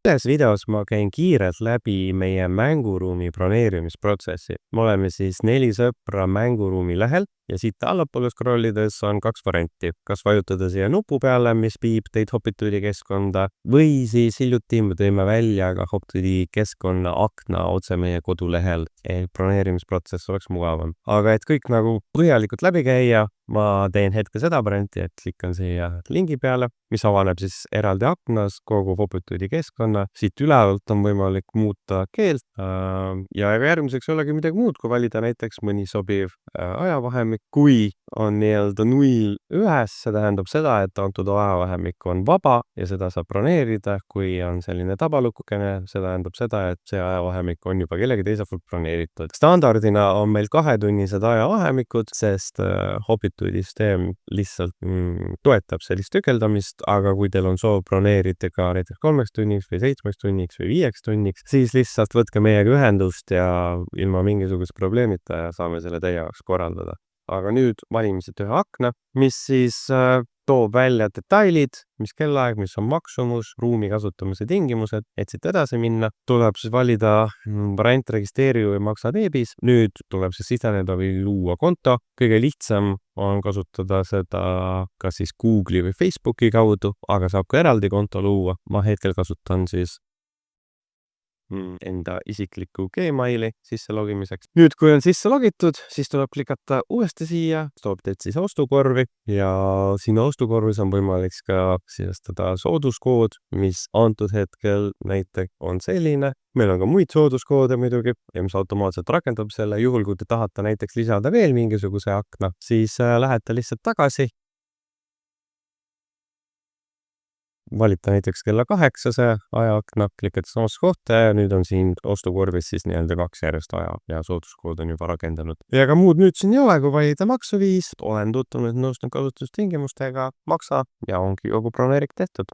Selles videos ma käin kiirelt läbi meie mänguruumi broneerimisprotsessi. Me oleme siis 4 sõpra mänguruumi lehel ja siit allapoole scrollides on 2 varianti. Kas vajutada siia nupu peale, mis viib teid Hopitude keskkonda, või siis hiljuti me tõime välja ka Hopitude keskkonna akna otse meie kodulehel, et broneerimisprotsess oleks mugavam. Aga et kõik nagu põhjalikult läbi käia, ma teen hetke seda varianti, et klikkan siia lingi peale, mis avaneb siis eraldi aknas kogu Hopitude keskkonna. Siit ülevalt on võimalik muuta keelt ja järgmiseks ei olegi midagi muud, kui valida näiteks mõni sobiv ajavahemik. Kui on nii-öelda 0-1, see tähendab seda, et antud ajavahemik on vaba ja seda saab broneerida. Kui on selline tabalukukene, see tähendab seda, et see ajavahemik on juba kellegi teise poolt broneeritud. Standardina on meil 2-tunnised ajavahemikud, sest Hopitude süsteem lihtsalt toetab sellist tükeldamist, aga kui teil on soov broneerida ka näiteks 3 tunniks või 7 tunniks või 5 tunniks, siis lihtsalt võtke meiega ühendust ja ilma mingisuguse probleemita ja saame selle teie jaoks korraldada. Aga nüüd valime siit ühe akna, mis siis toob välja detailid, mis kellaaeg, mis on maksumus, ruumi kasutamise tingimused. Et siit edasi minna, tuleb siis valida variant registreeri või maksa veebis. Nüüd tuleb siis siseneda või luua konto. Kõige lihtsam on kasutada seda kas siis Google'i või Facebooki kaudu, aga saab ka eraldi konto luua. Ma hetkel kasutan siis enda isiklikku Gmaili sisse logimiseks. Nüüd, kui on sisse logitud, siis tuleb klikata uuesti siia, toob teid siis ostukorvi ja siin ostukorvis on võimalik ka sisestada sooduskood, mis antud hetkel näiteks on selline. Meil on ka muid sooduskoode muidugi ja mis automaatselt rakendab selle. Juhul, kui te tahate näiteks lisada veel mingisuguse akna, siis lähete lihtsalt tagasi. Valite näiteks kella 8 see ajaakna, klikate samasse kohta ja nüüd on siin ostukorvis siis nii-öelda 2 järjest aja ja sooduskood on juba rakendanud. Ja ka muud nüüd siin ei ole, kui valida maksuviis, olen tutvunud nõustunud kasutustingimustega, maksa ja ongi kogu broneering tehtud.